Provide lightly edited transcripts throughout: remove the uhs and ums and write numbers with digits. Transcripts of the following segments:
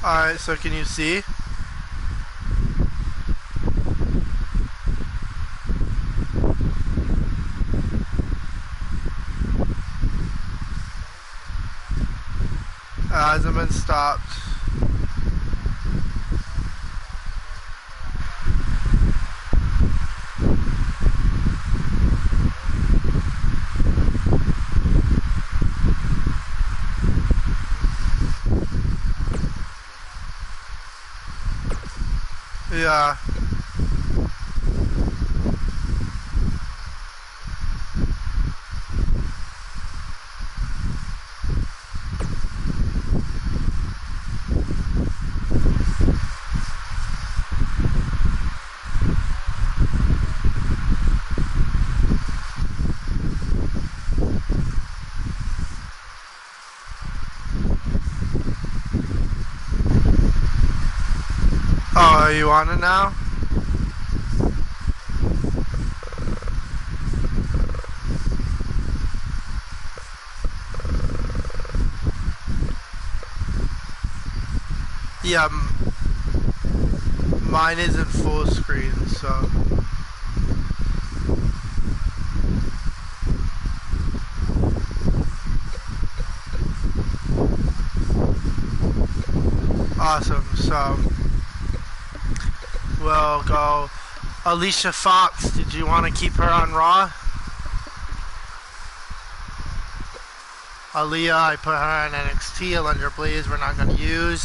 Alright, so can you see? It hasn't been stopped. Yeah. Oh, are you on it now? Yeah, mine isn't full screen, so. Awesome, so. We'll go. Alicia Fox, did you want to keep her on Raw? Aaliyah, I put her in NXT. Alundra Blaze, we're not going to use.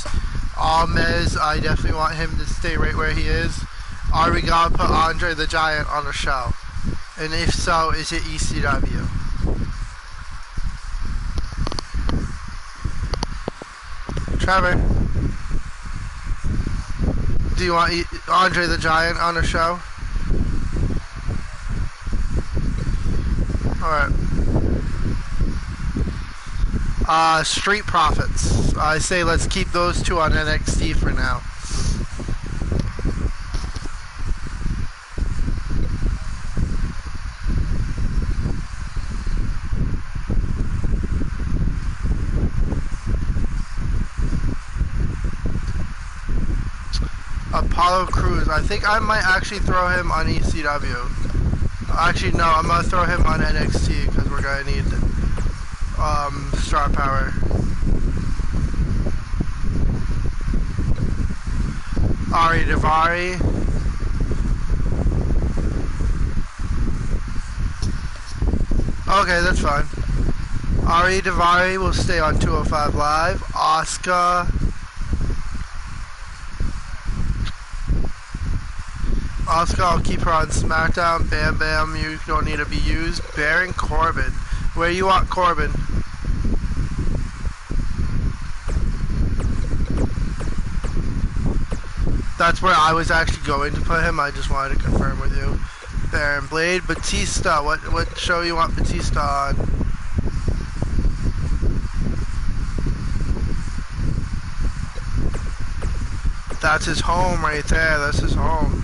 Almez, I definitely want him to stay right where he is. Are we going to put Andre the Giant on the show? And if so, is it ECW? Trevor, do you want Andre the Giant on the show? Alright. Street Profits. I say let's keep those two on NXT for now. Apollo Crews. I think I might actually throw him on ECW. Actually, no, I'm gonna throw him on NXT because we're gonna need star power. Ari Daivari. Okay, that's fine. Ari Daivari will stay on 205 Live. Asuka. Asuka, I'll keep her on SmackDown. Bam Bam, you don't need to be used. Baron Corbin. Where you want Corbin? That's where I was actually going to put him. I just wanted to confirm with you. Baron Blade. Batista. What show you want Batista on? That's his home right there. That's his home.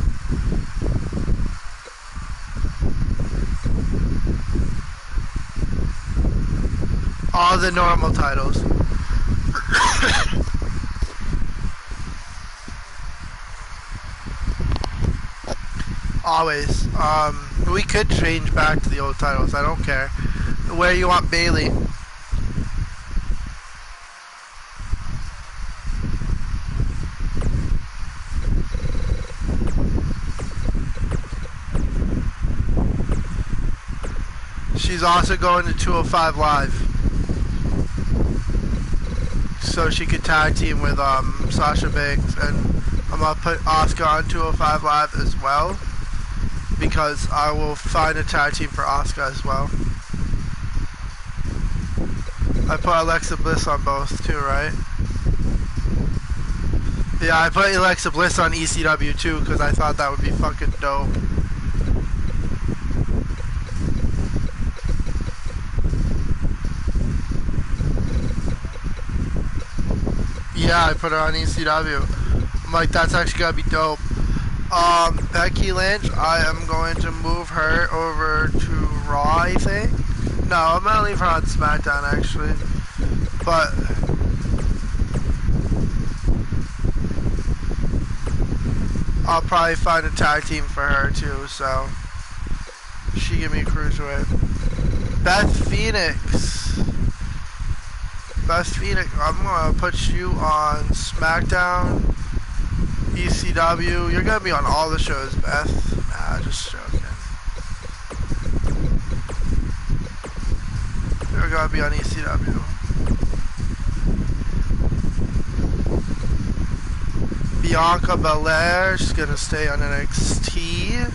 All the normal titles. Always. We could change back to the old titles. I don't care. Where you want Bailey? She's also going to 205 Live. So she could tag team with Sasha Banks, and I'm gonna put Asuka on 205 Live as well, because I will find a tag team for Asuka as well. I put Alexa Bliss on both too, right? Yeah, I put Alexa Bliss on ECW too, because I thought that would be fucking dope. Yeah, I put her on ECW. I'm like, that's actually gotta be dope. Becky Lynch, I am going to move her over to Raw, I think. No, I'm gonna leave her on SmackDown actually. But I'll probably find a tag team for her too, so she give me a cruiserweight. Beth Phoenix. Beth Phoenix, I'm gonna put you on SmackDown, ECW. You're gonna be on all the shows, Beth. Nah, just joking. You're gonna be on ECW. Bianca Belair, she's gonna stay on NXT.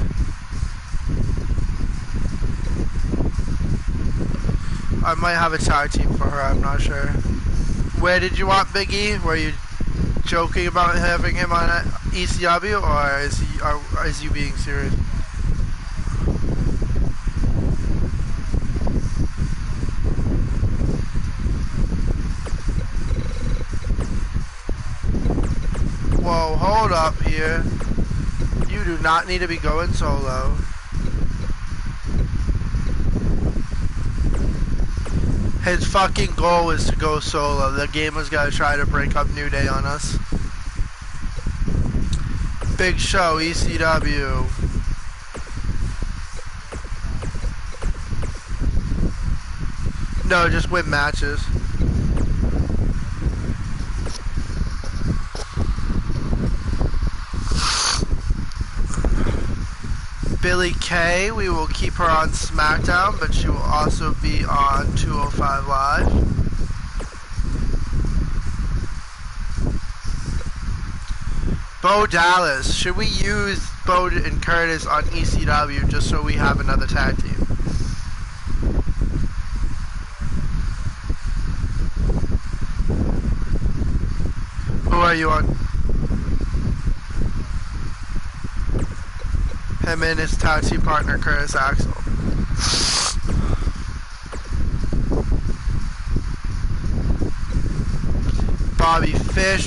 I might have a tag team for her, I'm not sure. Where did you want Big E? Were you joking about having him on ECW, or is you being serious? Whoa, hold up here. You do not need to be going solo. His fucking goal is to go solo. The game was gonna try to break up New Day on us. Big Show, ECW. No, just win matches. Billie Kay, we will keep her on SmackDown, but she will also be on 205 Live. Bo Dallas, should we use Bo and Curtis on ECW just so we have another tag team? Who are you on? Him and his tag team partner Curtis Axel. Bobby Fish,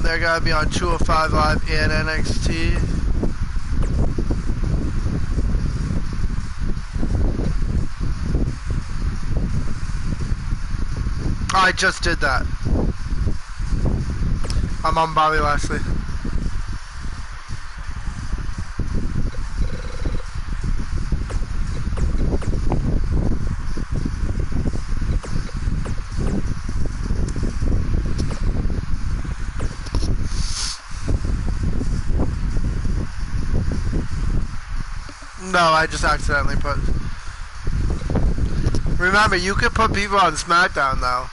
they're gonna be on 205 Live and NXT. I just did that. I'm on Bobby Lashley. No, I just accidentally put... Remember, you could put people on SmackDown, though.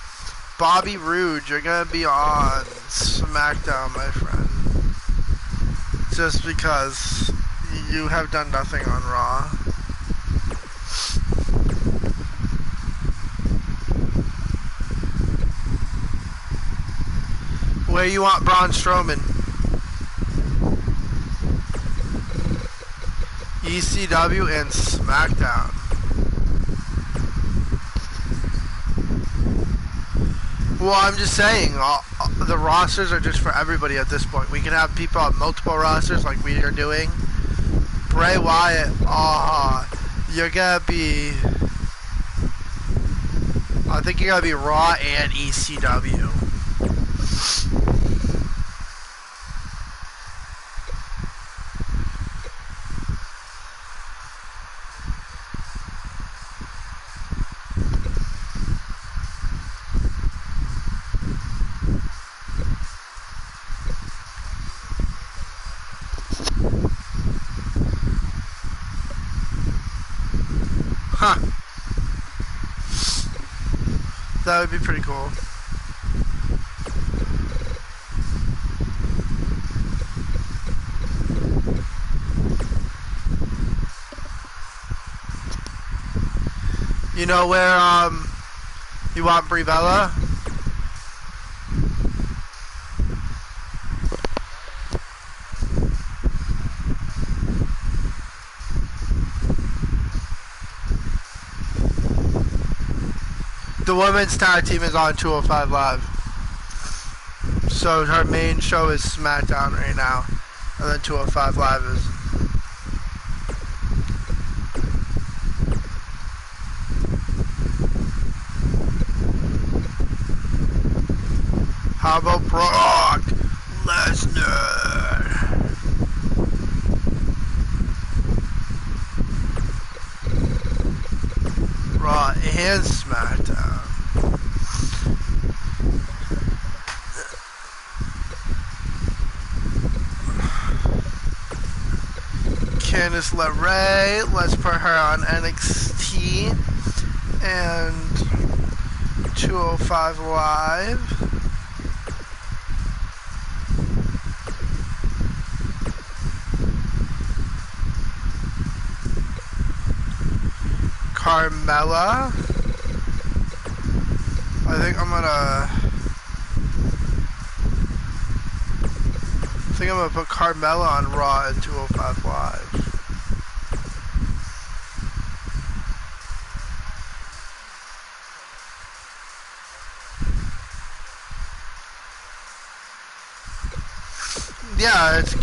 Bobby Roode, you're gonna be on SmackDown, my friend. Just because you have done nothing on Raw. Where you want Braun Strowman? ECW and SmackDown. Well, I'm just saying, the rosters are just for everybody at this point. We can have people on multiple rosters like we are doing. Bray Wyatt, you're gonna be... I think you're gonna be Raw and ECW. Huh. That would be pretty cool. You know where you want Brie Bella? The women's tag team is on 205 Live. So her main show is SmackDown right now. And then 205 Live is... How about Brock Lesnar? Raw and SmackDown. Candice LeRae, let's put her on NXT and 205 Live. Carmella. I think I'm gonna put Carmella on Raw and 205 Live. Yeah, it's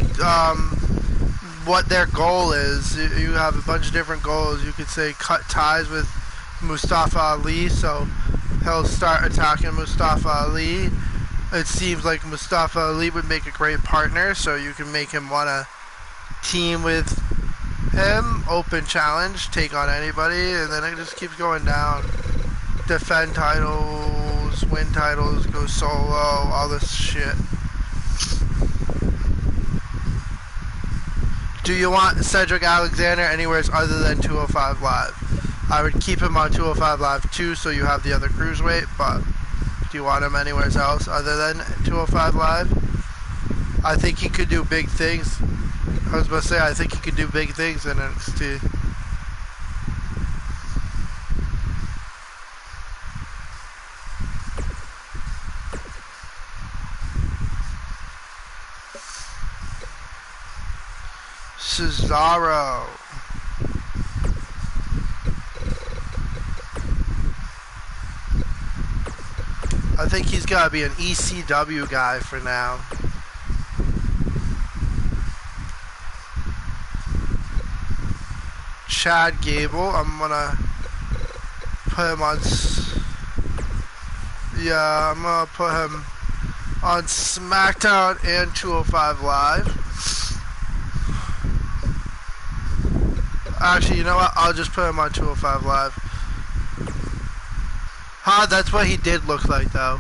what their goal is. You have a bunch of different goals. You could say cut ties with Mustafa Ali, so he'll start attacking Mustafa Ali. It seems like Mustafa Ali would make a great partner, so you can make him want to team with him. Open challenge, take on anybody, and then it just keeps going down. Defend titles, win titles, go solo, all this shit. Do you want Cedric Alexander anywhere other than 205 Live? I would keep him on 205 Live too, so you have the other cruiserweight, but do you want him anywhere else other than 205 Live? I think he could do big things. I was about to say, I think he could do big things in NXT. Cesaro. I think he's got to be an ECW guy for now. Chad Gable, I'm gonna put him on. Yeah, I'm gonna put him on SmackDown and 205 Live. Actually, you know what? I'll just put him on 205 Live. Huh, that's what he did look like, though.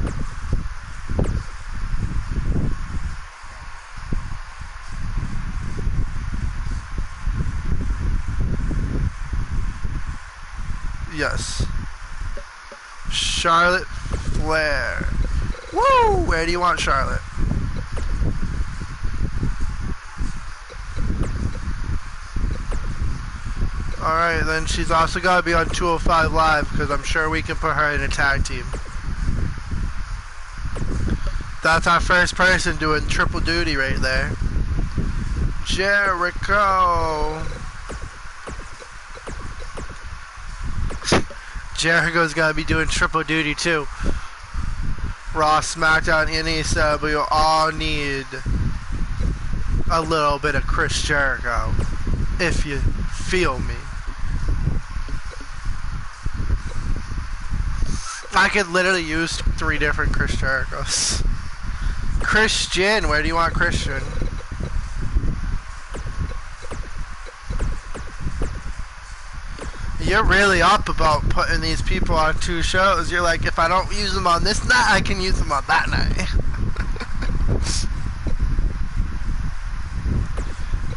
Yes. Charlotte Flair. Woo! Where do you want Charlotte? Alright, then she's also got to be on 205 Live, because I'm sure we can put her in a tag team. That's our first person doing triple duty right there. Jericho. Jericho's got to be doing triple duty too. Raw, SmackDown, and ECW all need a little bit of Chris Jericho, if you feel me. I could literally use 3 different Chris Jerichos. Christian, where do you want Christian? You're really up about putting these people on 2 shows. You're like, if I don't use them on this night, I can use them on that night.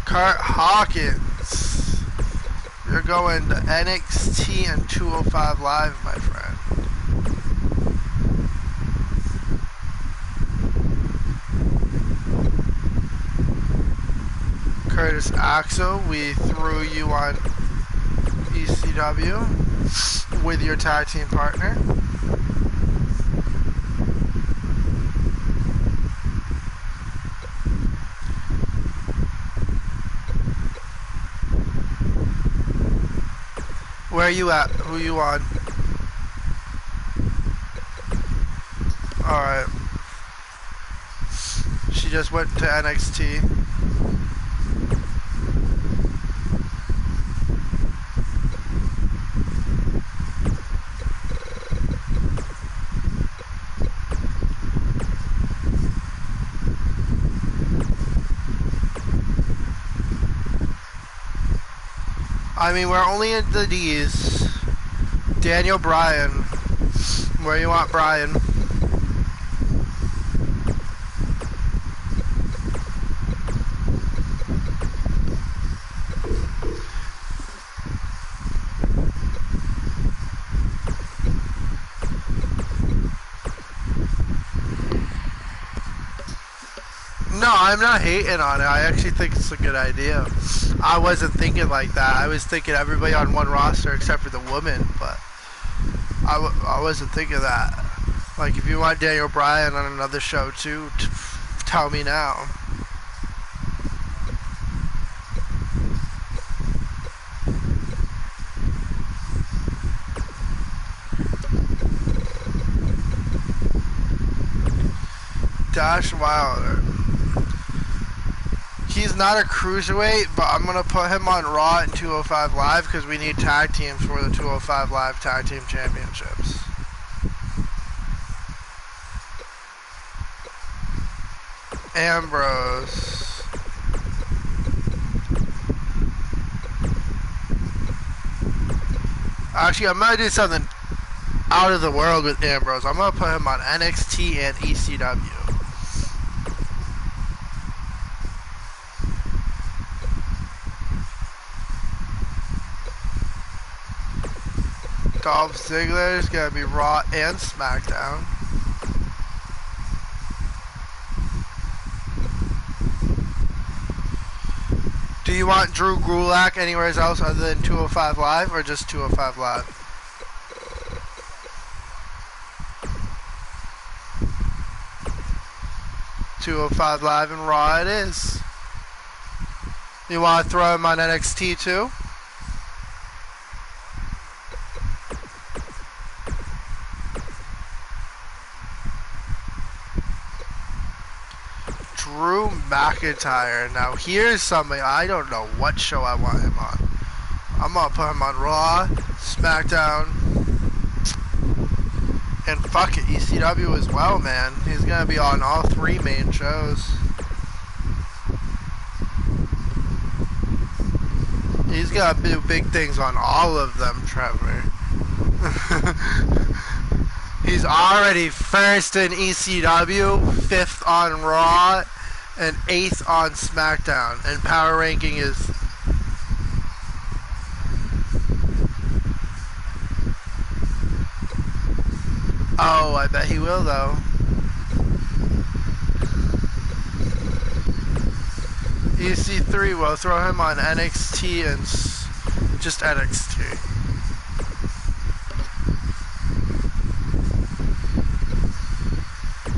Kurt Hawkins. You're going to NXT and 205 Live, my friend. Curtis Axel, we threw you on ECW with your tag team partner. Where are you at? Who you on? Alright. She just went to NXT. I mean, we're only in the D's. Daniel Bryan. Where you want Bryan? No, I'm not hating on it. I actually think it's a good idea. I wasn't thinking like that. I was thinking everybody on one roster except for the women, but I wasn't thinking that. Like, if you want Daniel Bryan on another show too, tell me now. Dash Wilder. He's not a cruiserweight, but I'm going to put him on Raw and 205 Live because we need tag teams for the 205 Live Tag Team Championships. Ambrose. Actually, I'm going to do something out of the world with Ambrose. I'm going to put him on NXT and ECW. Dolph Ziggler is going to be Raw and SmackDown. Do you want Drew Gulak anywhere else other than 205 Live or just 205 Live? .205 Live and Raw it is. You want to throw him on NXT too? Drew McIntyre. Now here's something, I don't know what show I want him on. I'm going to put him on Raw, SmackDown, and fuck it, ECW as well, man. He's going to be on all three main shows. He's going to do big things on all of them, Trevor. He's already first in ECW, 5th on Raw, and 8th on SmackDown. And power ranking is... Oh, I bet he will, though. EC3 will throw him on NXT and just NXT.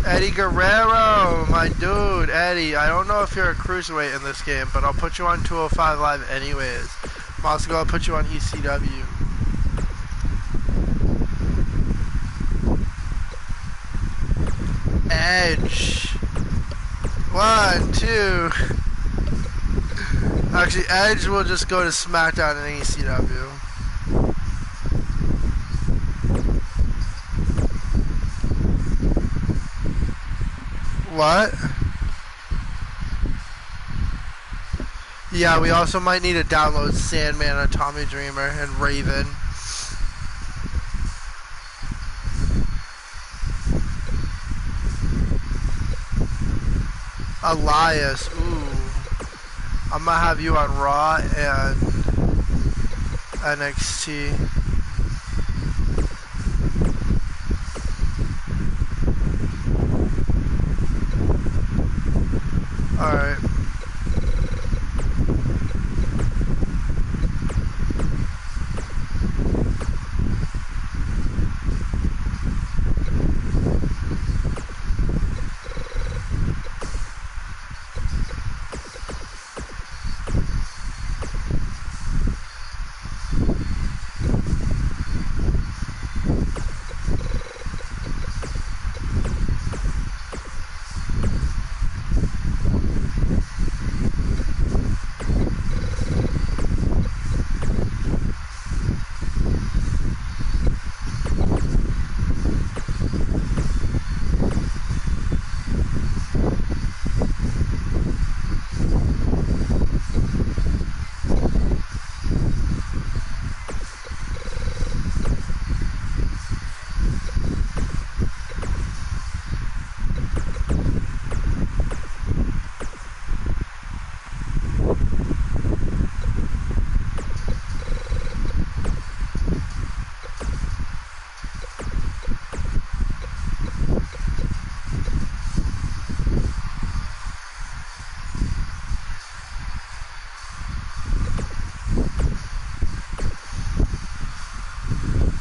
Eddie Guerrero, my dude, Eddie. I don't know if you're a cruiserweight in this game, but I'll put you on 205 Live anyways. I'm also going to put you on ECW. Edge. 1, 2. Actually, Edge will just go to SmackDown and ECW. What? Yeah, we also might need to download Sandman and Tommy Dreamer and Raven. Elias, ooh. I'm gonna have you on Raw and NXT. Alright.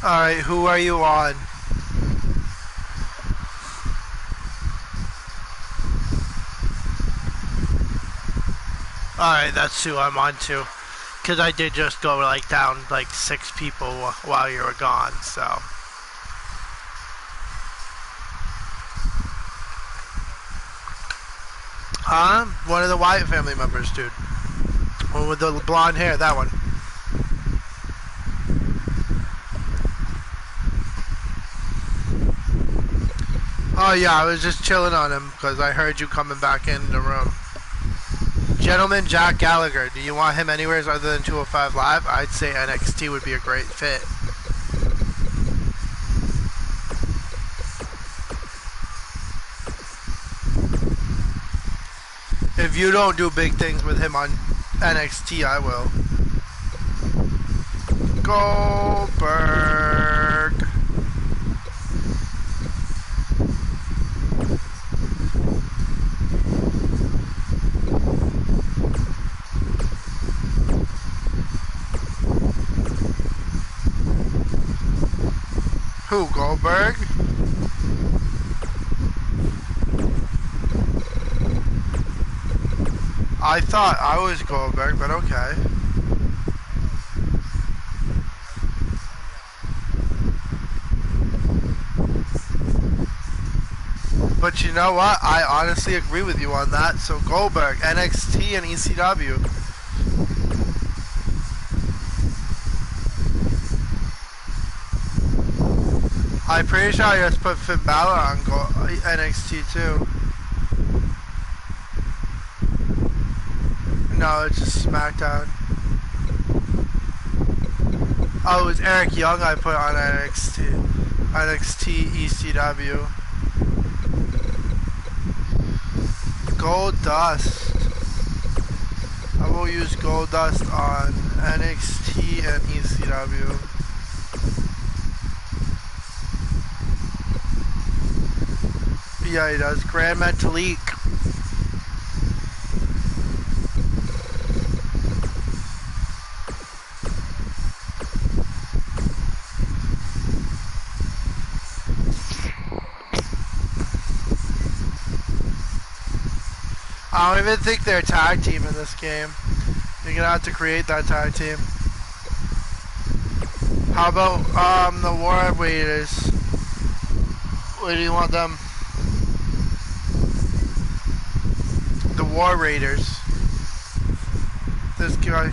Alright, who are you on? Alright, that's who I'm on to. Because I did just go like down like 6 people while you were gone, so. Huh? One of the Wyatt family members, dude. One with the blonde hair, that one. Oh yeah, I was just chilling on him because I heard you coming back in the room. Gentleman Jack Gallagher, do you want him anywhere other than 205 Live? I'd say NXT would be a great fit. If you don't do big things with him on NXT, I will. Goldberg. Who, Goldberg? I thought I was Goldberg, but okay. But you know what? I honestly agree with you on that. So Goldberg, NXT, and ECW. I'm pretty sure I just put Finn Balor on NXT too. No, it's just SmackDown. Oh, it was Eric Young I put on NXT. NXT ECW. Gold Dust. I will use Gold Dust on NXT and ECW. Yeah, he does. Grand Metalik. I don't even think they're a tag team in this game. You're gonna have to create that tag team. How about the War Raiders? Where do you want them? The War Raiders. This guy.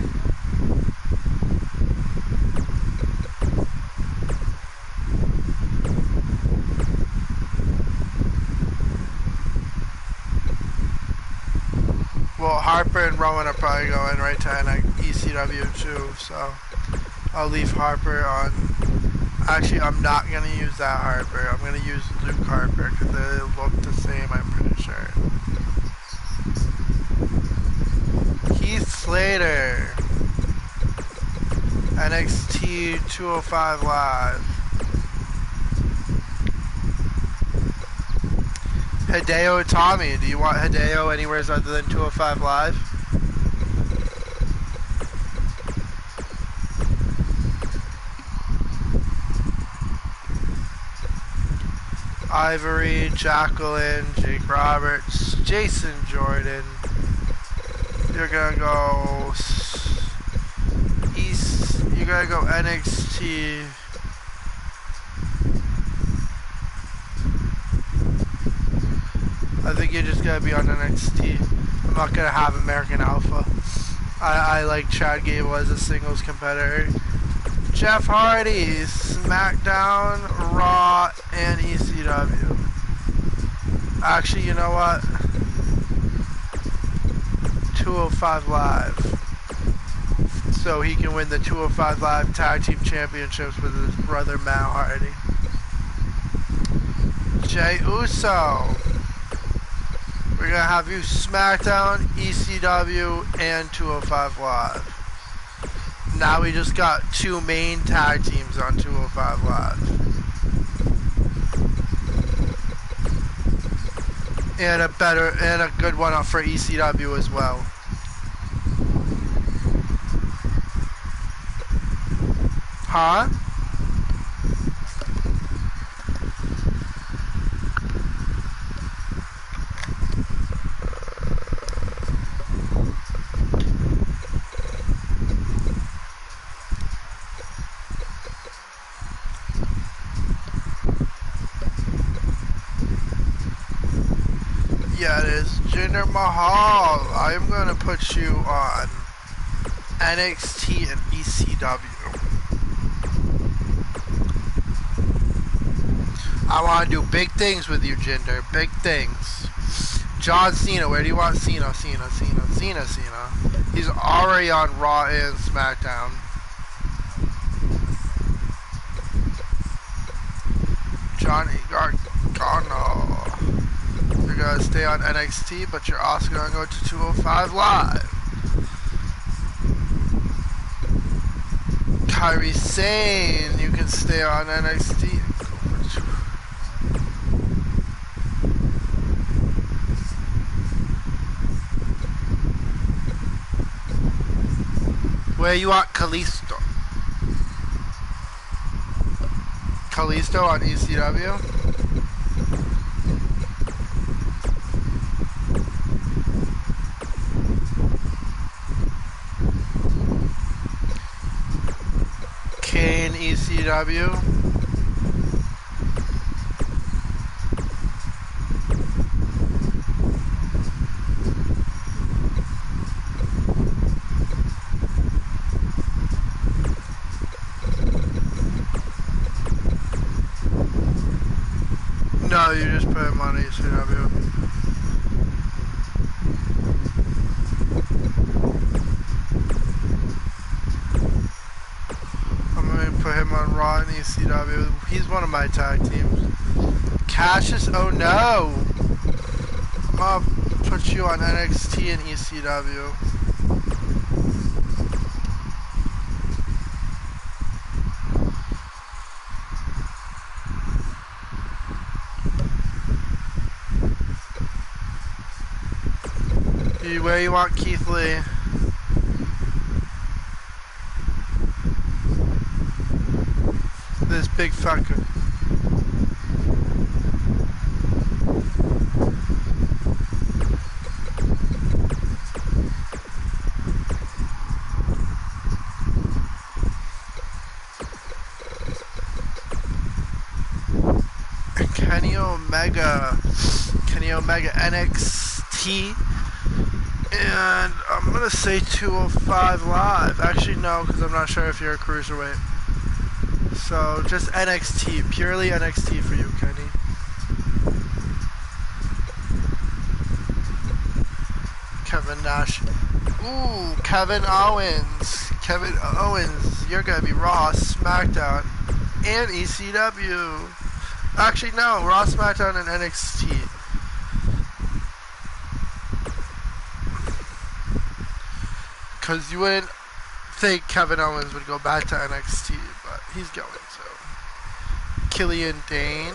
Well, Harper and Rowan are probably going right to ECW too, so I'll leave Harper on. Actually, I'm not going to use that Harper. I'm going to use Luke Harper because they look the same, I'm pretty sure. Heath Slater. NXT 205 Live. Hideo Itami. Do you want Hideo anywhere other than 205 Live? Ivory, Jacqueline, Jake Roberts, Jason Jordan. You're gonna go East. You're gonna go NXT. I think you're just gonna be on NXT. I'm not gonna have American Alpha. I like Chad Gable as a singles competitor. Jeff Hardy, SmackDown, Raw, and ECW. Actually, you know what? 205 Live. So he can win the 205 Live Tag Team Championships with his brother Matt Hardy. Jey Uso. We're going to have you SmackDown, ECW, and 205 Live. Now we just got 2 main tag teams on 205 Live. And a good one up for ECW as well. Huh? Yeah, it is. Jinder Mahal. I'm gonna put you on NXT and ECW. I want to do big things with you, Jinder. Big things. John Cena. Where do you want Cena? Cena. He's already on Raw and SmackDown. Johnny Gargano. You're going to stay on NXT, but you're also going to go to 205 Live. Kairi Sane. You can stay on NXT. Where you want Kalisto? Kalisto on ECW? Kane ECW? No, you just put him on ECW. I'm going to put him on Raw and ECW. He's one of my tag teams. Cassius, oh no! I'm going to put you on NXT and ECW. Where you want Keith Lee? This big fucker. Kenny Omega NXT. And I'm going to say 205 Live. Actually, no, because I'm not sure if you're a cruiserweight. So, just NXT. Purely NXT for you, Kenny. Kevin Nash. Ooh, Kevin Owens. Kevin Owens. You're going to be Raw, SmackDown, and ECW. Actually, no. Raw, SmackDown, and NXT. Because you wouldn't think Kevin Owens would go back to NXT, but he's going, so. Killian Dane,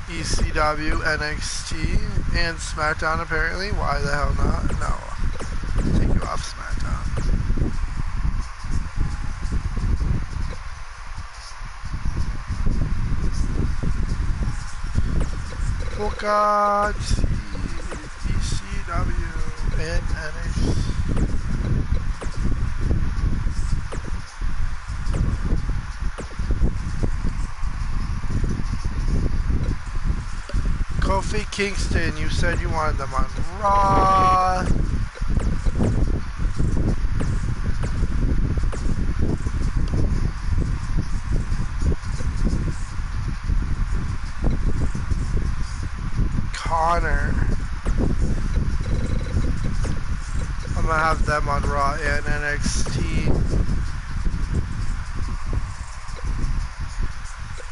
ECW, NXT, and SmackDown apparently. Why the hell not? No. Take you off SmackDown. Polka, ECW, and NXT. Kofi Kingston, you said you wanted them on Raw. Connor. I'm gonna have them on Raw and NXT.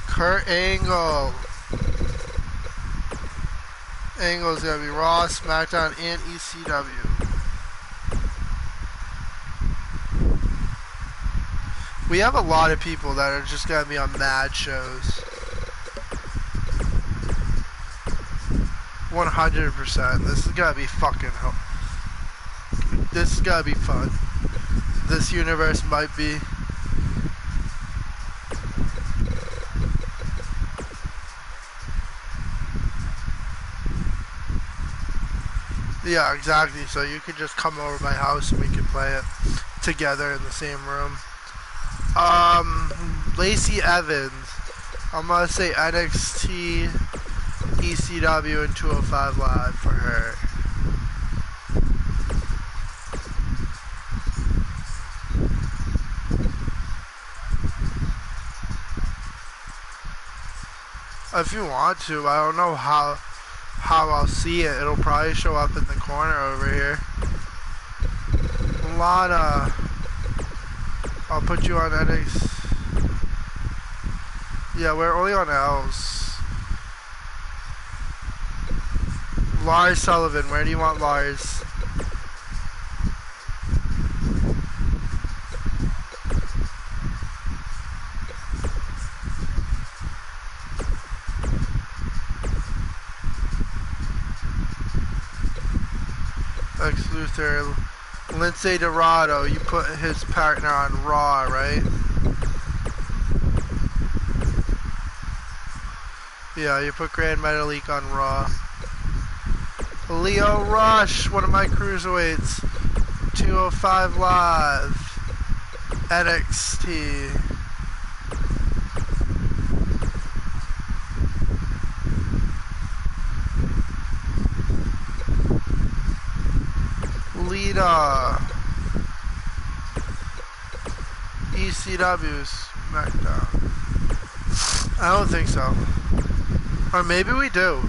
Kurt Angle. Angle's gonna be Raw, SmackDown, and ECW. We have a lot of people that are just gonna be on mad shows. 100%. This is gonna be fucking. This is gonna be fun. This universe might be. Yeah, exactly. So you could just come over to my house and we could play it together in the same room. Lacey Evans. I'm gonna say NXT ECW and 205 Live for her. If you want to, I don't know how I'll see it. It'll probably show up in the corner over here. Lana, I'll put you on NX. Yeah, we're only on L's. Lars Sullivan, where do you want Lars? Lex Luthor, Lindsay Dorado, you put his partner on Raw, right? Yeah, you put Grand Metalik on Raw. Leo Rush, one of my cruiserweights. 205 Live. NXT. Lita. ECW SmackDown. I don't think so. Or maybe we do.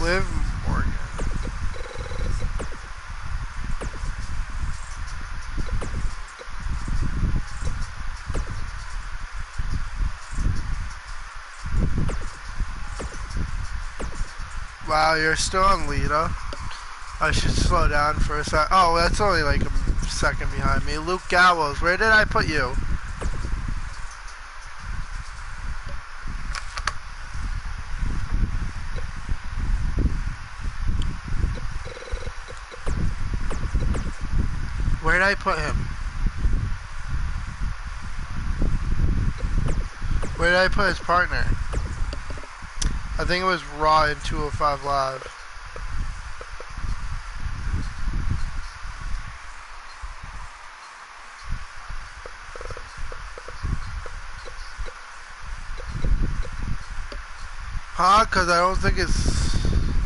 Liv Morgan. Wow, you're still on Lita. I should slow down for a sec. Oh, that's only like a second behind me. Luke Gallows, where did I put you? Where did I put him? Where did I put his partner? I think it was Raw and 205 Live. Huh? Because I don't think it's...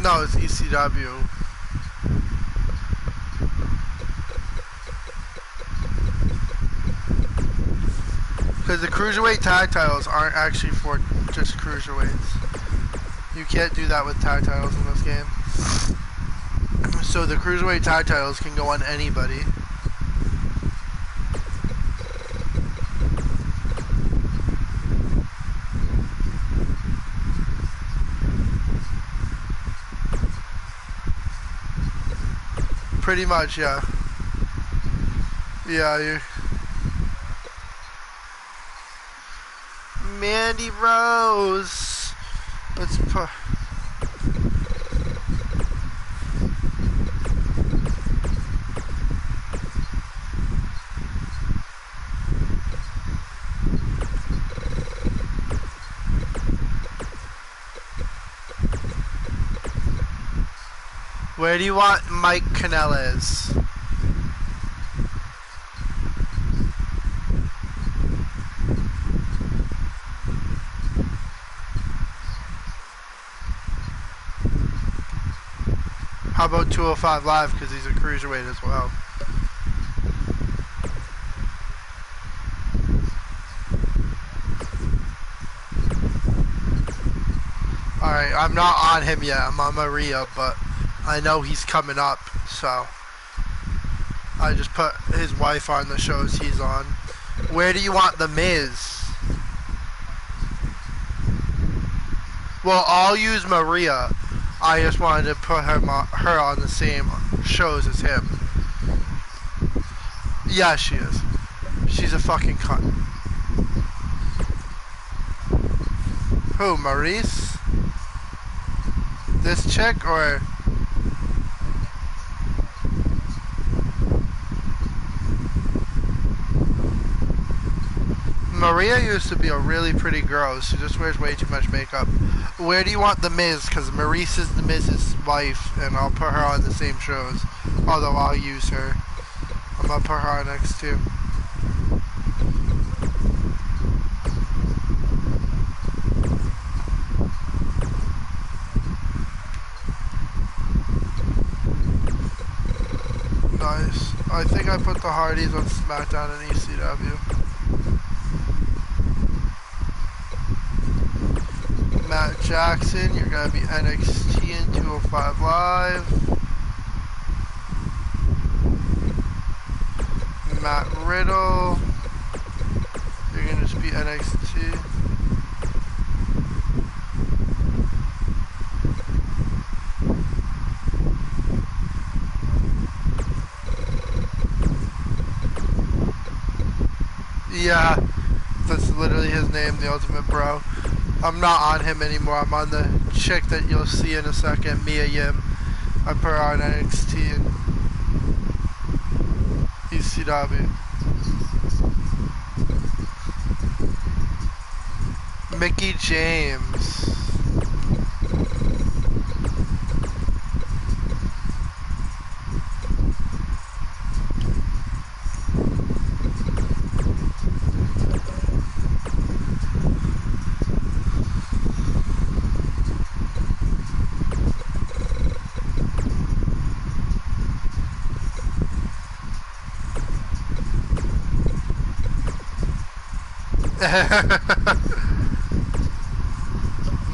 No, it's ECW. Because the cruiserweight tag titles aren't actually for just cruiserweights. You can't do that with tag titles in this game. So the cruiserweight tag titles can go on anybody. Pretty much, yeah. Yeah, you. Mandy Rose. Let's put. Where do you want Mike Kanellis? How about 205 Live, because he's a cruiserweight as well? Alright, I'm not on him yet. I'm on Maria, but I know he's coming up, so I just put his wife on the shows he's on. Where do you want The Miz? Well, I'll use Maria. I just wanted to put her on the same shows as him. Yeah, she is. She's a fucking cunt. Who, Maurice? This chick, or... Maria used to be a really pretty girl. She just wears way too much makeup. Where do you want the Miz? Because Maurice is the Miz's wife, and I'll put her on the same shows. Although I'll use her. I'm gonna put her on X2. Nice. I think I put the Hardys on SmackDown and ECW. Matt Jackson, you're gonna be NXT and 205 Live. Matt Riddle, you're gonna just be NXT. Yeah, that's literally his name, the Ultimate Bro. I'm not on him anymore. I'm on the chick that you'll see in a second, Mia Yim. I put her on NXT and ECW. Mickey James.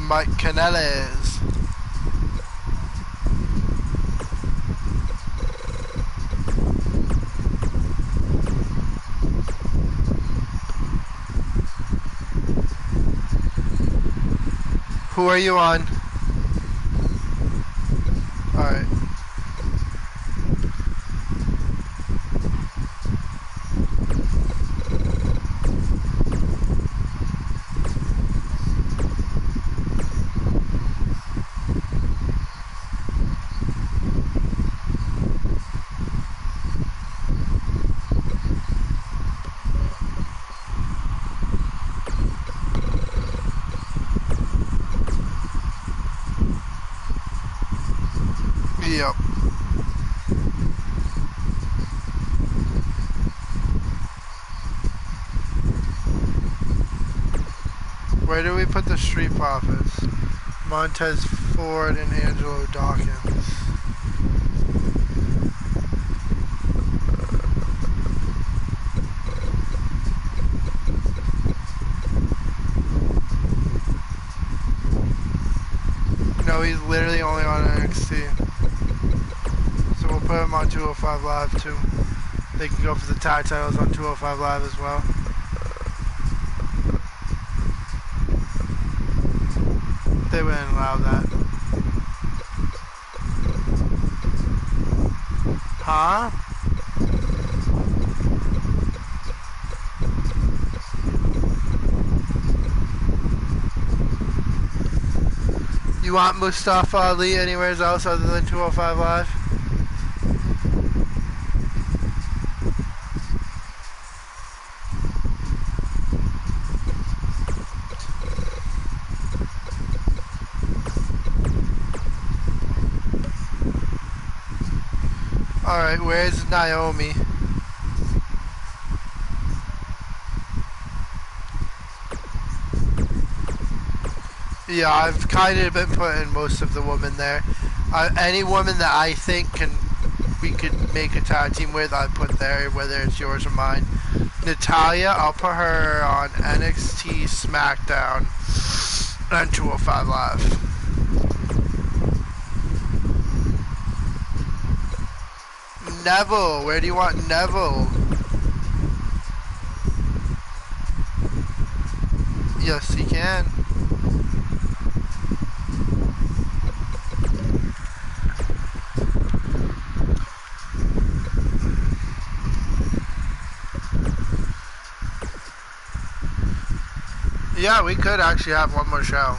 Mike Canellis. Who are you on? Alright. Yep. Where do we put the Street Profits? Montez Ford and Angelo Dawkins. No, he's literally only on NXT. So we'll put him on 205 Live too. They can go for the tag titles on 205 Live as well. They wouldn't allow that. Huh? You want Mustafa Ali anywhere else other than 205 Live? Alright, where's Naomi? Yeah, I've kind of been putting most of the women there. Any woman that I think we could make a tag team with, I put there, whether it's yours or mine. Natalia, I'll put her on NXT, SmackDown, and 205 Live. Neville, where do you want Neville? Yes, he can. Yeah, we could actually have one more show.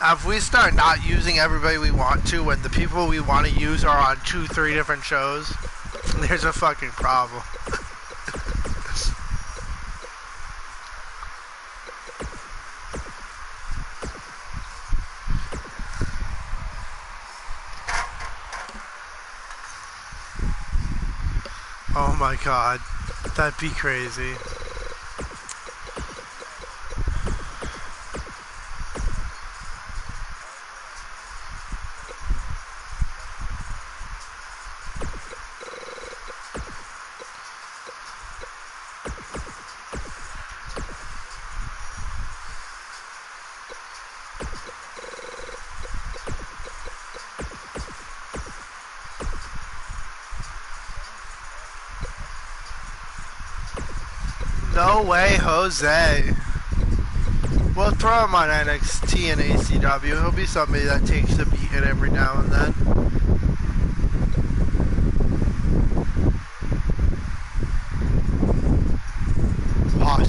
If we start not using everybody we want to when the people we want to use are on 2-3 different shows, there's a fucking problem. Oh my god, that'd be crazy. No way, Jose. We'll throw him on NXT and ACW. He'll be somebody that takes a beating every now and then. What?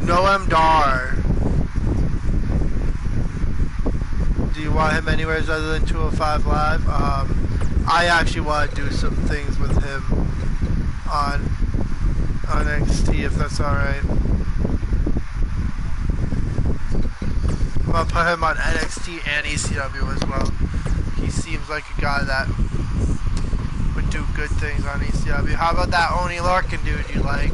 Noam Dar. Do you want him anywhere other than 205 Live? I actually want to do some things with him on NXT, if that's alright. I'm gonna put him on NXT and ECW as well. He seems like a guy that would do good things on ECW. How about that Oni Larkin dude you like?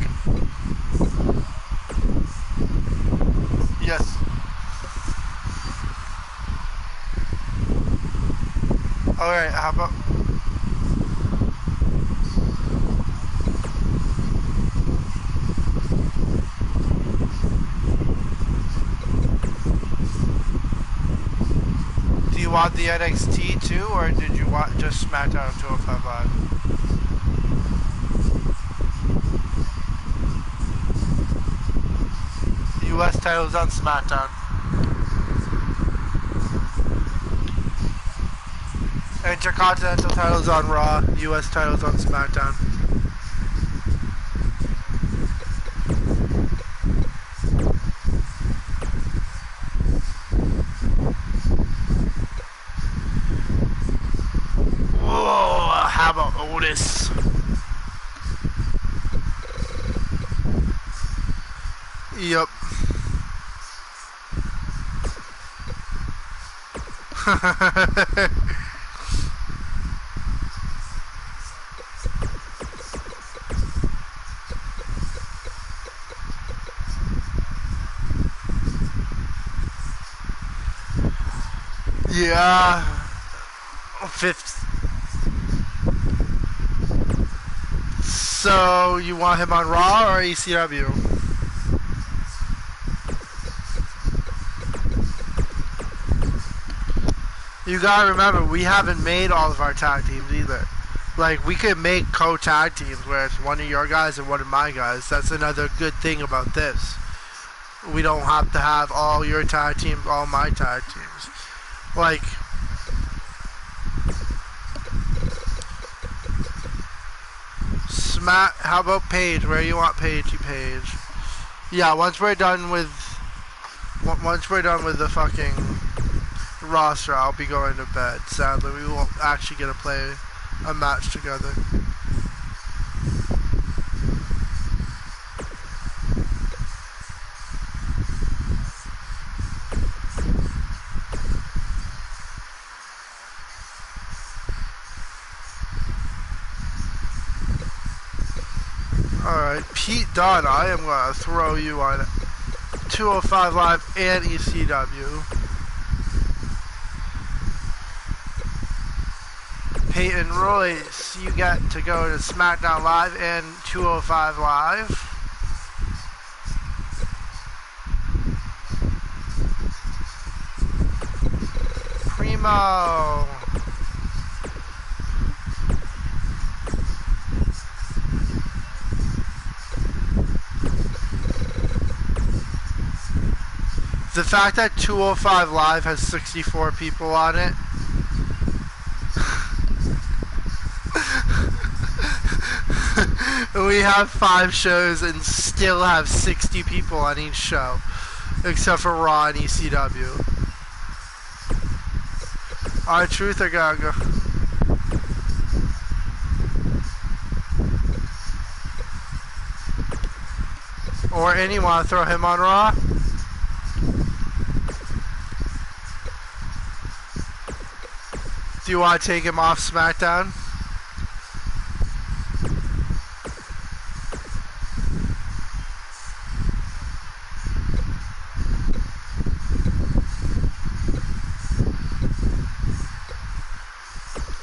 Yes. Alright, how about... Do you want the NXT too, or did you want just SmackDown 205 Live? US titles on SmackDown. Intercontinental titles on Raw, US titles on SmackDown. Whoa, how about Otis? Yep. Yeah. Fifth. So you want him on Raw or ECW? You gotta remember, we haven't made all of our tag teams either. Like, we could make co-tag teams where it's one of your guys and one of my guys. That's another good thing about this. We don't have to have all your tag teams, all my tag teams. Like, how about Paige? Where you want Paige? Paige. Yeah, once we're done with the fucking roster, I'll be going to bed. Sadly, we won't actually get to play a match together. Alright, Pete Dunne, I am going to throw you on 205 Live and ECW. Peyton Royce, you get to go to SmackDown Live and 205 Live. Primo. The fact that 205 Live has 64 people on it. We have 5 shows and still have 60 people on each show, except for Raw and ECW. R-Truth or Gaga? Or any want to throw him on Raw? Do you want to take him off SmackDown?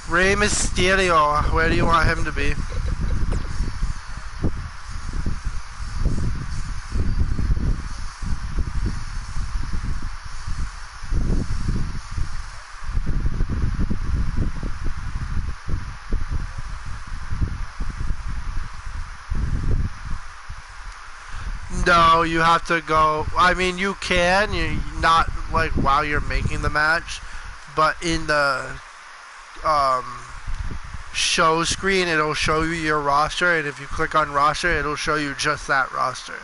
Rey Mysterio, where do you want him to be? No, you have to go. I mean, you can. You not like while you're making the match, but in the show screen, it'll show you your roster, and if you click on roster, it'll show you just that roster,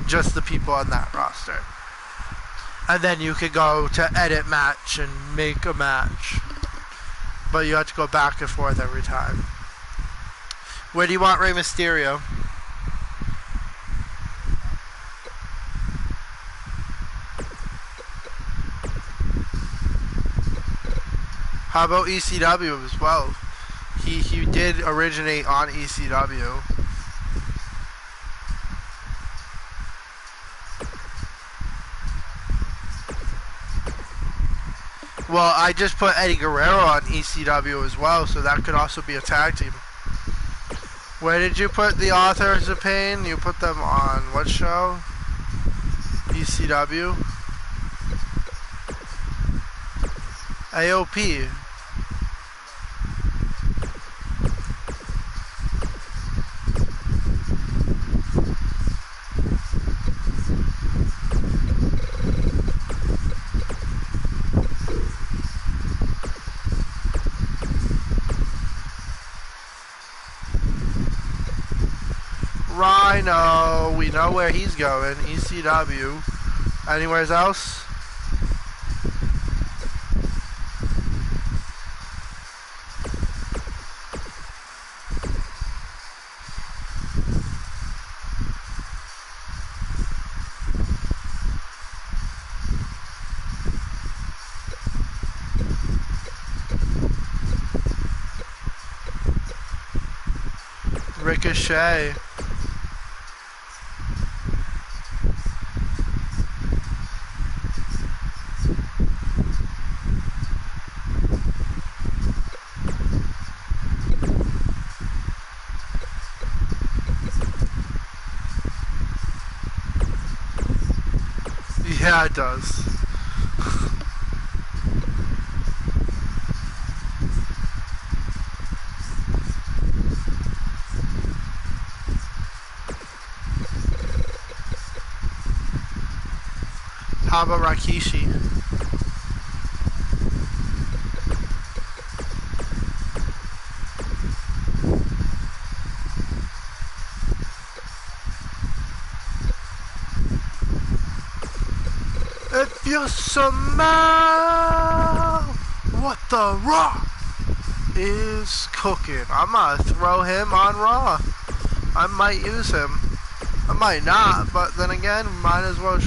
just the people on that roster, and then you could go to edit match and make a match, but you have to go back and forth every time. Where do you want Rey Mysterio? How about ECW as well? He did originate on ECW. Well, I just put Eddie Guerrero on ECW as well, so that could also be a tag team. Where did you put the Authors of Pain? You put them on what show? ECW? AOP. Rhino, we know where he's going. ECW. Anywhere else? Ricochet. Yeah, it does. How about Rikishi? If you smell what the Rock is cooking, I'm gonna throw him on Raw. I might use him. I might not, but then again, might as well.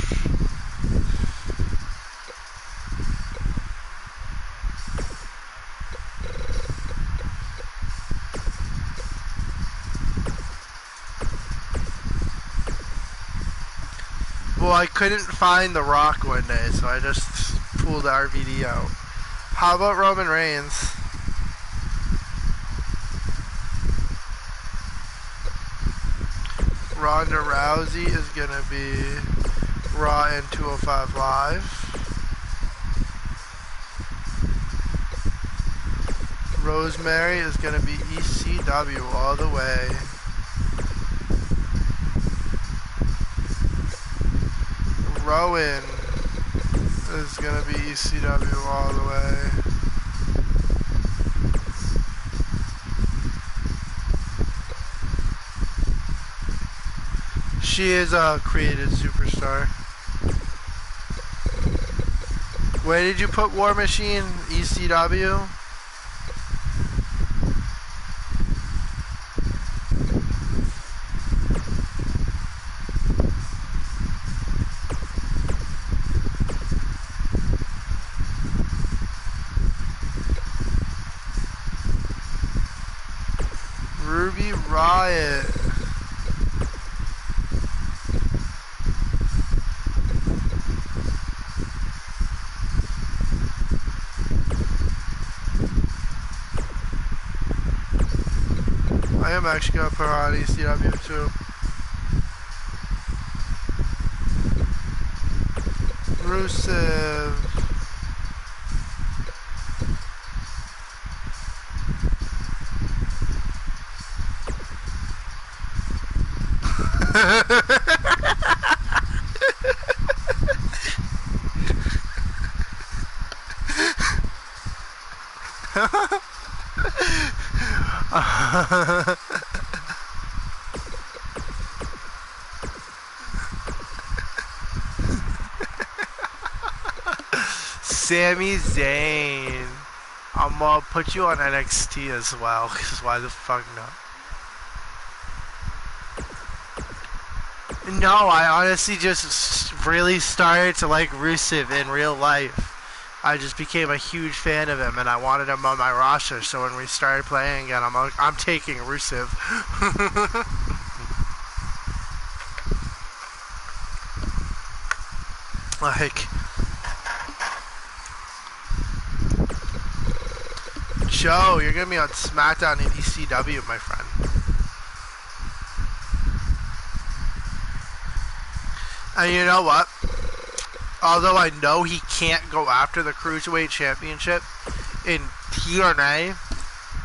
Well, I couldn't find The Rock one day, so I just pulled RVD out. How about Roman Reigns? Ronda Rousey is gonna be Raw and 205 Live. Rosemary is gonna be ECW all the way. Rowan is gonna be ECW all the way. She is a created superstar. Where did you put War Machine? ECW? Ruby Riot. I am actually gonna put her on ECW too. Rusev. Sami Zayn. I'm gonna put you on NXT as well, because why the fuck not? No, I honestly just really started to like Rusev in real life. I just became a huge fan of him, and I wanted him on my roster. So when we started playing again, I'm taking Rusev. Like, Joe, you're gonna be on SmackDown in ECW, my friend. And you know what? Although I know he can't go after the Cruiserweight Championship, in TNA,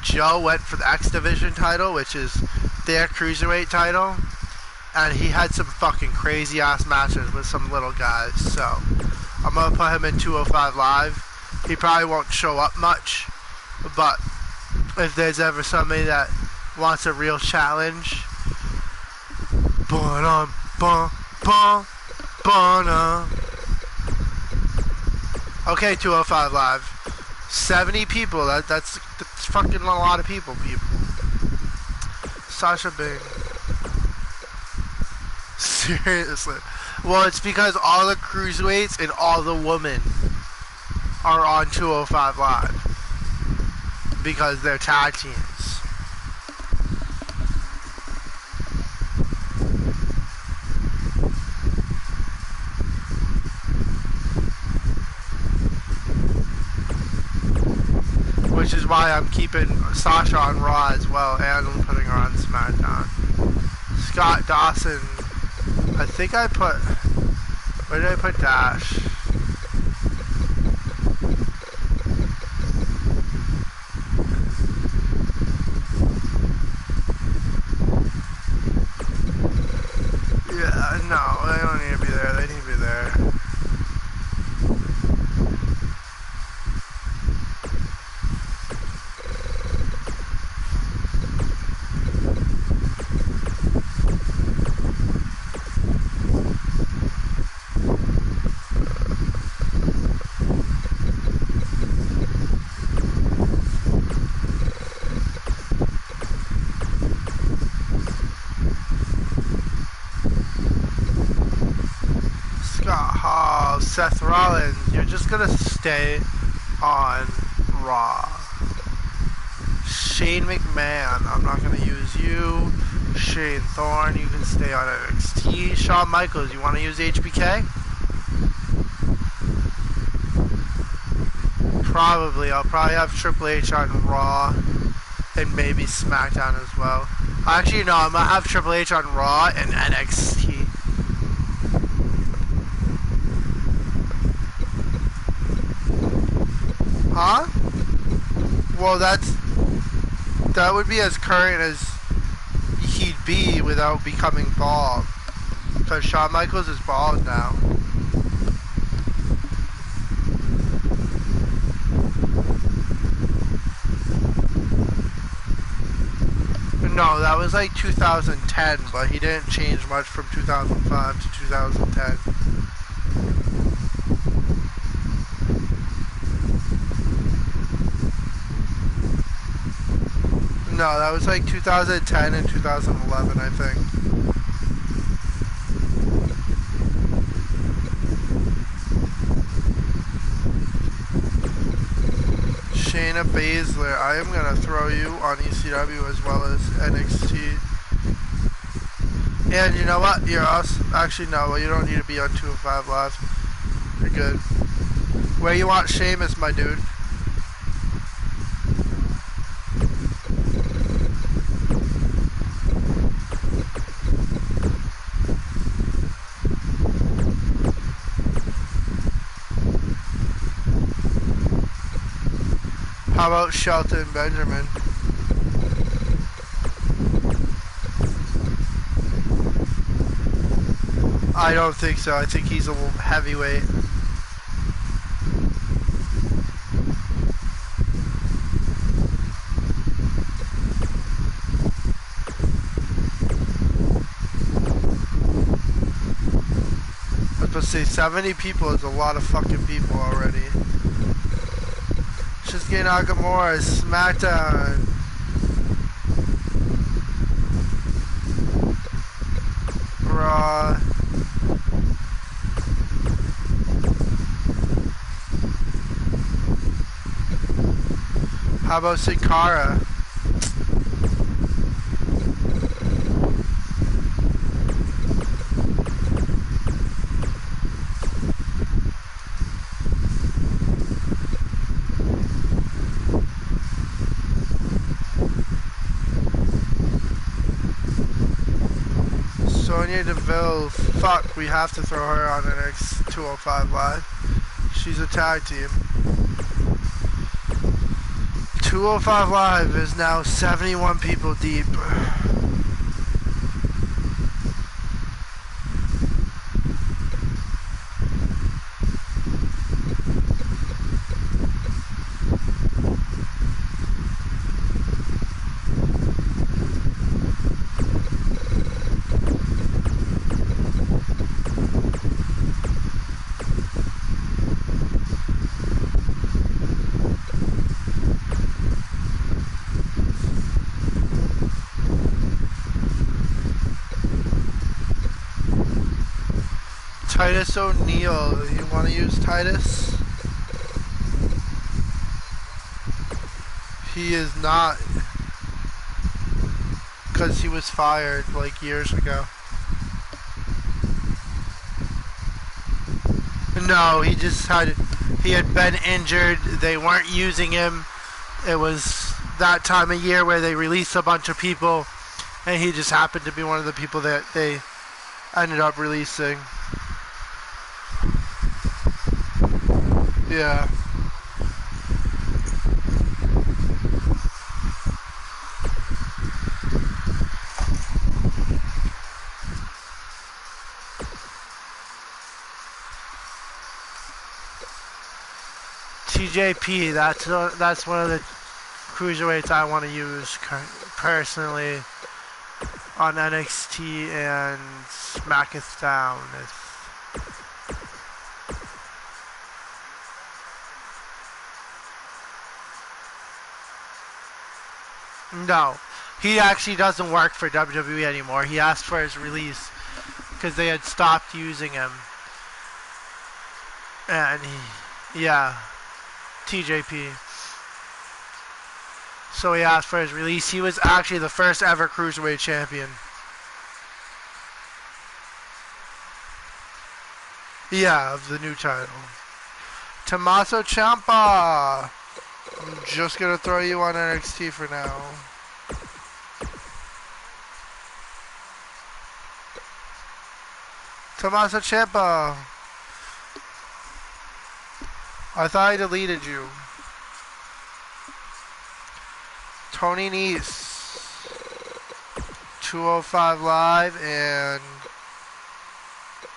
Joe went for the X Division title, which is their Cruiserweight title, and he had some fucking crazy ass matches with some little guys, so I'm gonna put him in 205 Live. He probably won't show up much, but if there's ever somebody that wants a real challenge, okay, 205 Live. 70 people. That's fucking a lot of people. Sasha Bing. Seriously. Well, it's because all the cruiserweights and all the women are on 205 Live. Because they're tag teams. Which is why I'm keeping Sasha on Raw as well, and I'm putting her on SmackDown. Scott Dawson, I think I put, where did I put Dash? Yeah, no, they don't need to be there, they need to be there. Seth Rollins, you're just gonna stay on Raw. Shane McMahon, I'm not gonna use you. Shane Thorne, you can stay on NXT. Shawn Michaels, you wanna use HBK? Probably, I'll probably have Triple H on Raw and maybe SmackDown as well. Actually, no, I'm gonna have Triple H on Raw and NXT. Huh? Well, that would be as current as he'd be without becoming bald. Because Shawn Michaels is bald now. No, that was like 2010, but he didn't change much from 2005 to 2010. No, that was like 2010 and 2011, I think. Shayna Baszler, I am gonna throw you on ECW as well as NXT. And you know what? You're also actually no. You don't need to be on 205 Live. You're good. Where you want Sheamus, my dude? How about Shelton Benjamin? I don't think so. I think he's a heavyweight. I was supposed to say 70 people is a lot of fucking people already. Shinsuke Nakamura, SmackDown. Raw. How about Sin Cara? Sonya Deville, fuck, we have to throw her on the next 205 Live. She's a tag team. 205 Live is now 71 people deep. Titus O'Neil, you want to use Titus? He is not, because he was fired like years ago. No, he had been injured. They weren't using him. It was that time of year where they released a bunch of people, and he just happened to be one of the people that they ended up releasing. Yeah. TJP, that's one of the cruiserweights I want to use personally on NXT and SmackDown. No, he actually doesn't work for WWE anymore. He asked for his release because they had stopped using him. And yeah, TJP. So he asked for his release. He was actually the first ever Cruiserweight champion. Yeah, of the new title. Tommaso Ciampa. I'm just going to throw you on NXT for now. Tommaso Ciampa. I thought I deleted you. Tony Nese. 205 Live and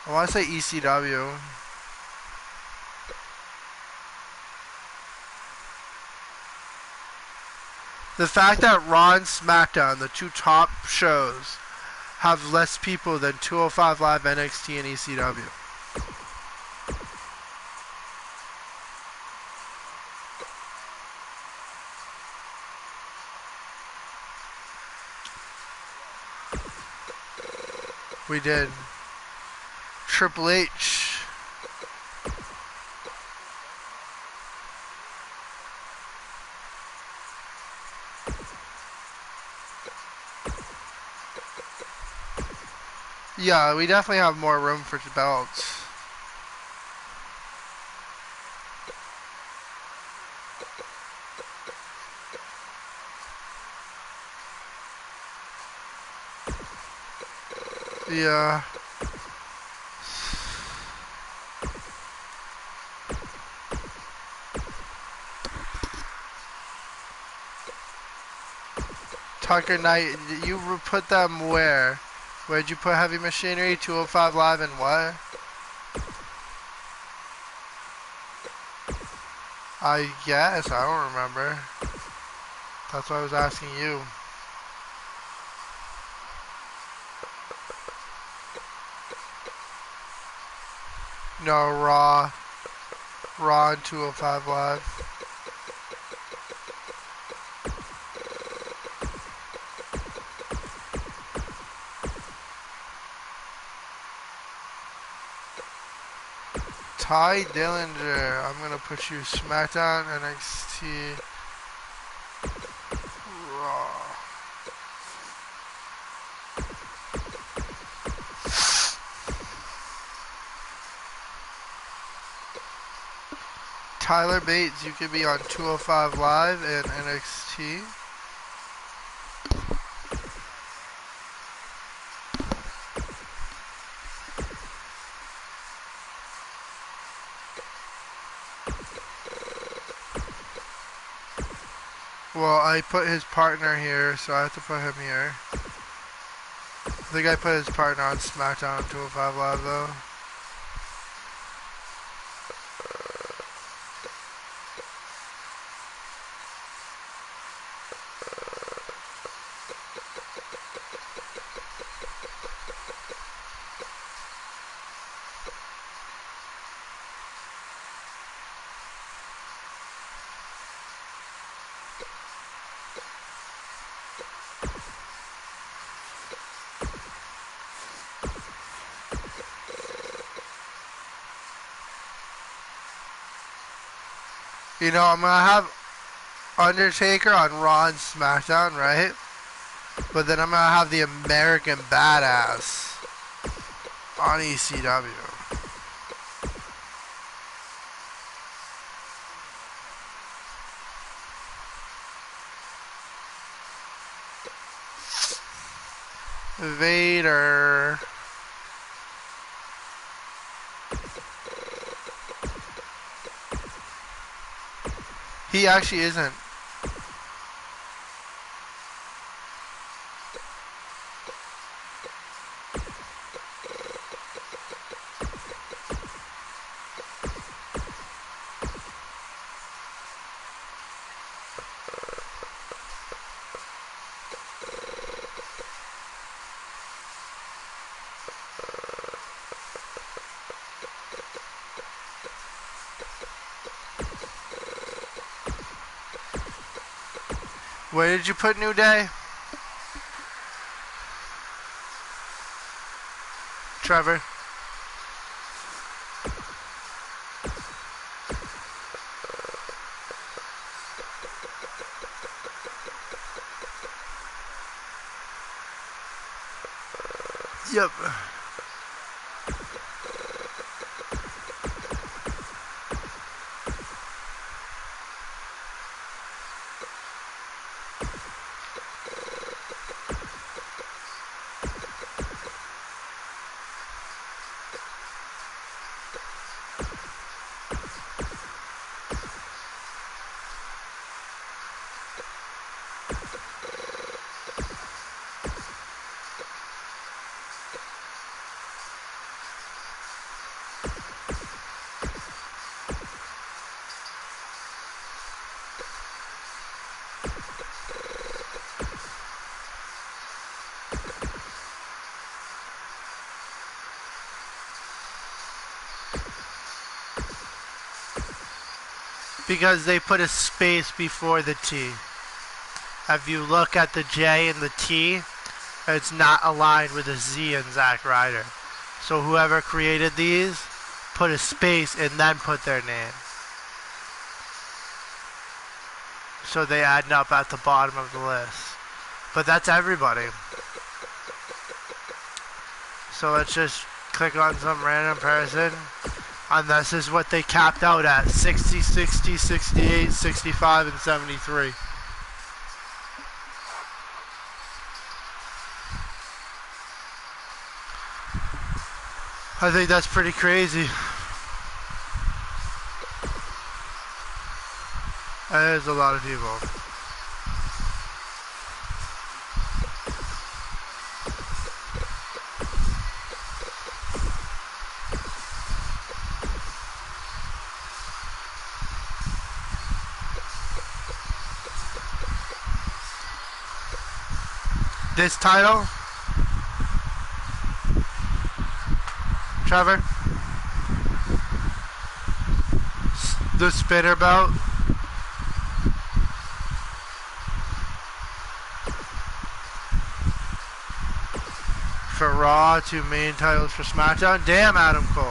I want to say ECW. The fact that Raw and SmackDown, the two top shows, have less people than 205 Live, NXT, and ECW. We did. Triple H. Yeah, we definitely have more room for belts. Yeah. Tucker Knight, you put them where? Where'd you put Heavy Machinery? 205 Live and what? I guess. I don't remember. That's why I was asking you. No, Raw. Raw and 205 Live. Ty Dillinger. I'm going to put you SmackDown, NXT, Raw. Tyler Bates, you could be on 205 Live and NXT. Well, I put his partner here, so I have to put him here. I think I put his partner on SmackDown 205 Live, though. You know, I'm going to have Undertaker on Raw and SmackDown, right? But then I'm going to have the American Badass on ECW. Vader. He actually isn't. Where did you put New Day? Trevor. Yep. Because they put a space before the T. If you look at the J and the T, It's not aligned with a Z in Zack Ryder. So whoever created these put a space and then put their name. So they end up at the bottom of the list. But that's everybody. So let's just click on some random person. And this is what they capped out at. 60, 60, 68, 65, and 73. I think that's pretty crazy. That is a lot of people. This title, Trevor, the spinner belt, for Raw, 2 main titles for SmackDown. Damn, Adam Cole.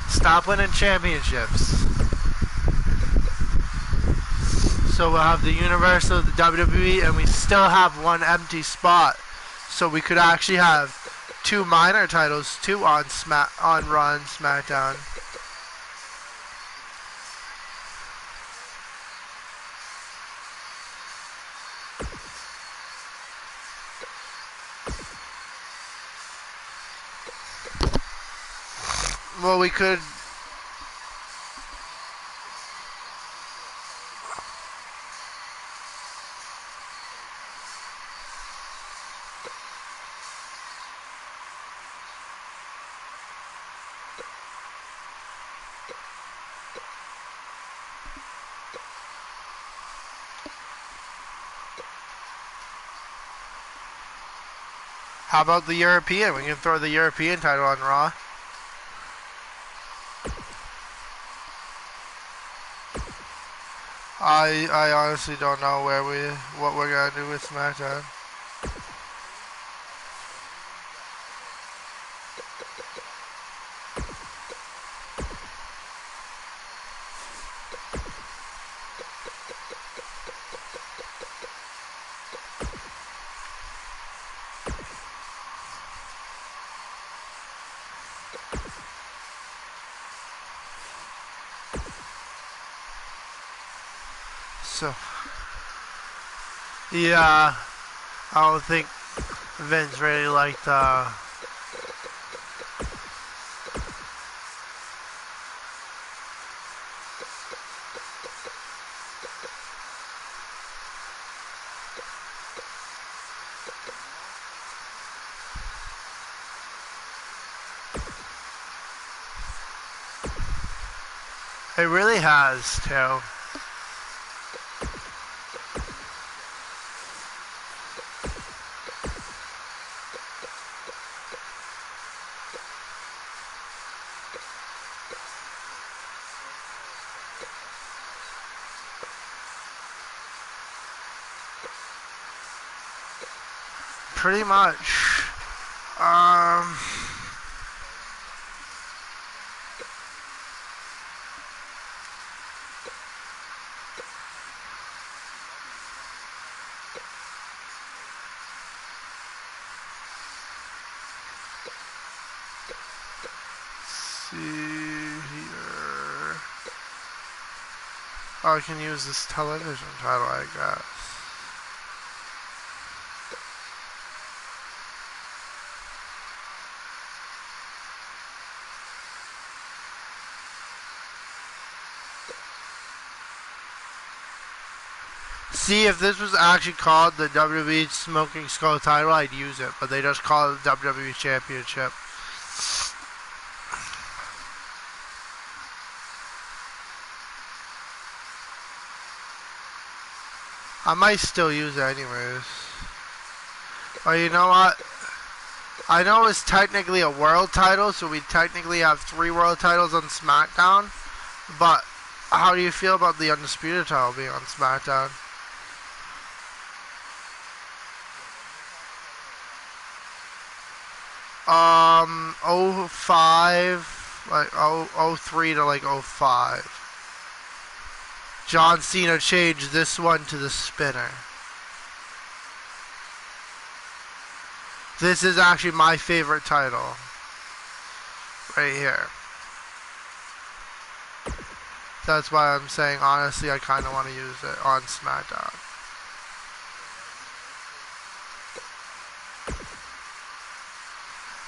Stop winning championships. So we'll have the Universal, the WWE, and we still have one empty spot. So we could actually have 2 minor titles too on Raw and SmackDown. Well, we could. How about the European? We can throw the European title on Raw. I honestly don't know what we're gonna do with SmackDown. So, yeah, I don't think Vince really liked it really has too. Pretty much. See here. Oh, I can use this television title, I guess. See, if this was actually called the WWE Smoking Skull title, I'd use it, but they just call it the WWE Championship. I might still use it anyways. But you know what? I know it's technically a world title, so we technically have 3 world titles on SmackDown, but how do you feel about the Undisputed title being on SmackDown? 05, like 03 to like 05. John Cena changed this one to the spinner. This is actually my favorite title. Right here. That's why I'm saying, honestly, I kind of want to use it on SmackDown.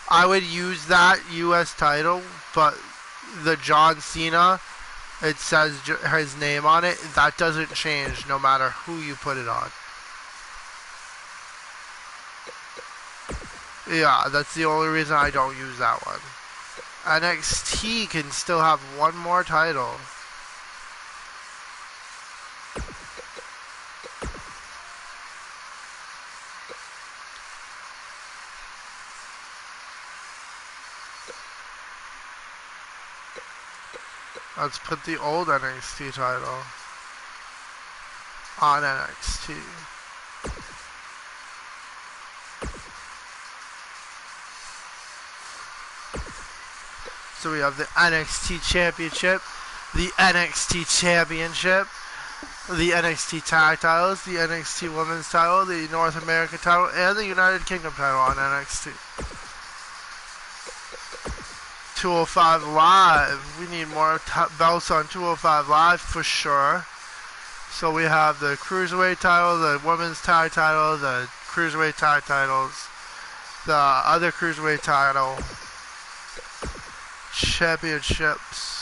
I would use that US title, but the John Cena, it says his name on it. That doesn't change no matter who you put it on. Yeah, that's the only reason I don't use that one. NXT can still have one more title. Let's put the old NXT title on NXT. So we have the NXT Championship, the NXT Championship, the NXT Tag Titles, the NXT Women's Title, the North American Title, and the United Kingdom Title on NXT. 205 Live. We need more belts on 205 Live for sure. So we have the Cruiserweight title, the Women's Tag Title, the Cruiserweight Tag Titles, the other Cruiserweight title, championships.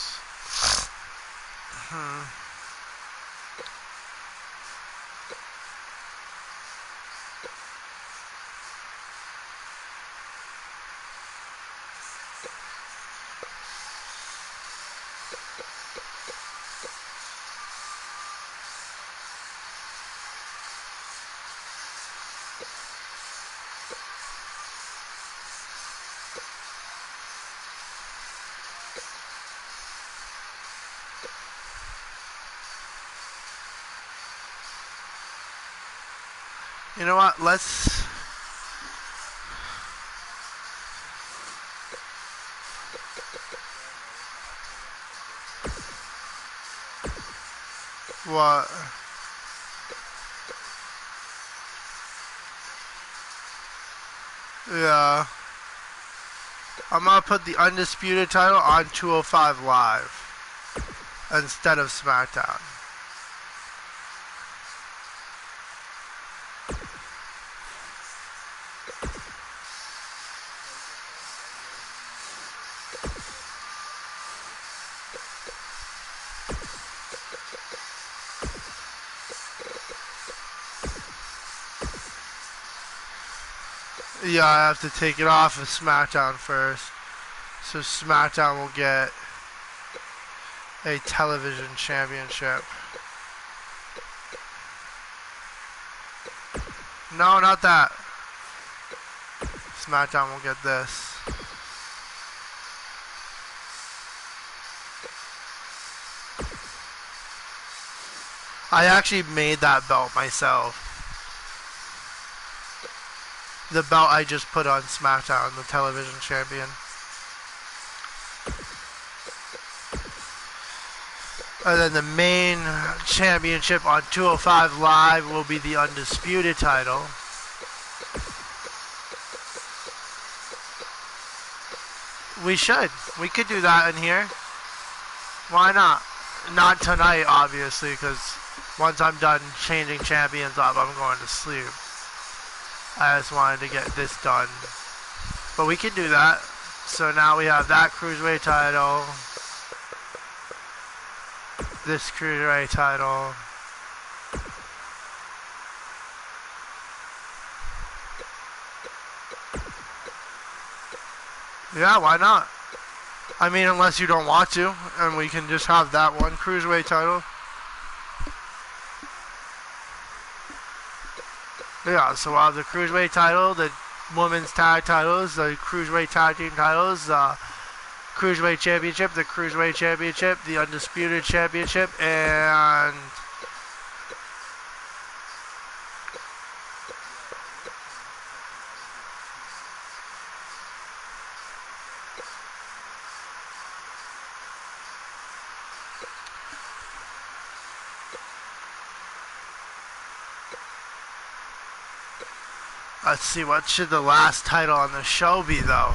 You know what? Let's... What? Yeah. I'm gonna put the Undisputed title on 205 Live instead of SmackDown. Yeah, I have to take it off of SmackDown first. So SmackDown will get a television championship. No, not that. SmackDown will get this. I actually made that belt myself. The belt I just put on SmackDown, the television champion. And then the main championship on 205 Live will be the Undisputed title. We should. We could do that in here. Why not? Not tonight, obviously, because once I'm done changing champions up, I'm going to sleep. I just wanted to get this done. But we can do that. So now we have that Cruiserweight title. This Cruiserweight title. Yeah, why not? I mean, unless you don't want to. And we can just have that one Cruiserweight title. Yeah, so we'll have the Cruiserweight title, the Women's Tag titles, the Cruiserweight Tag Team titles, the Cruiserweight Championship, the Cruiserweight Championship, the Undisputed Championship, and... Let's see, what should the last title on the show be, though?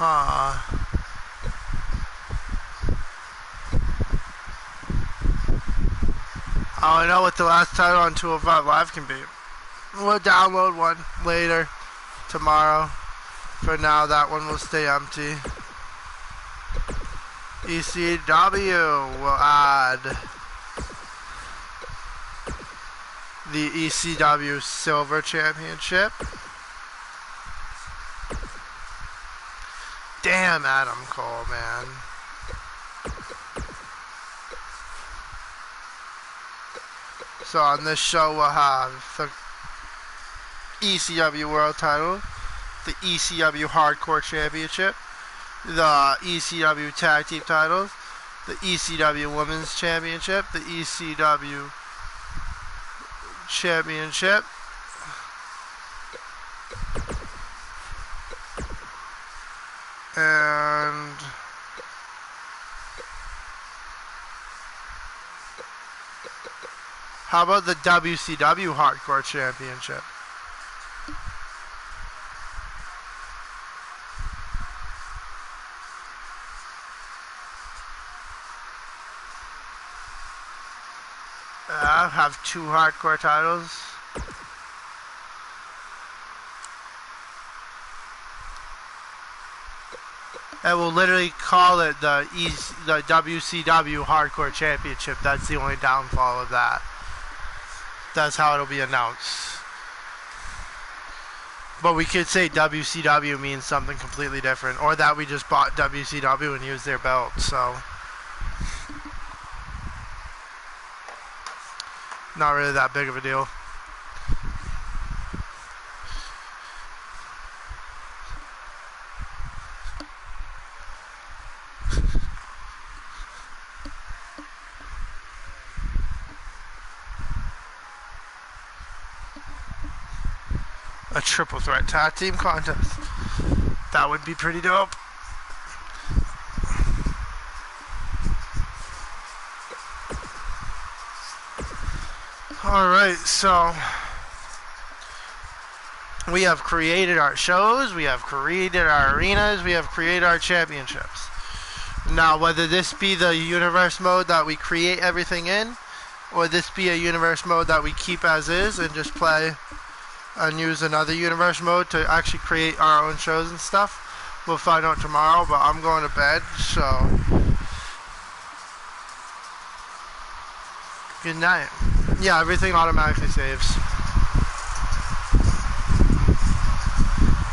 Huh. I don't know what the last title on 205 Live can be. We'll download one later, tomorrow. For now, that one will stay empty. ECW will add the ECW Silver Championship. Damn Adam Cole, man. So on this show we'll have the ECW World Title, the ECW Hardcore Championship, the ECW Tag Team Titles, the ECW Women's Championship, the ECW Championship, and how about the WCW Hardcore Championship? I have 2 hardcore titles. And we'll literally call it the WCW Hardcore Championship. That's the only downfall of that. That's how it'll be announced. But we could say WCW means something completely different, or that we just bought WCW and used their belt. So not really that big of a deal. A triple threat tag team contest. That would be pretty dope. Alright, so we have created our shows, we have created our arenas, we have created our championships. Now, whether this be the universe mode that we create everything in, or this be a universe mode that we keep as is and just play and use another universe mode to actually create our own shows and stuff, we'll find out tomorrow, but I'm going to bed, so good night. Yeah, everything automatically saves.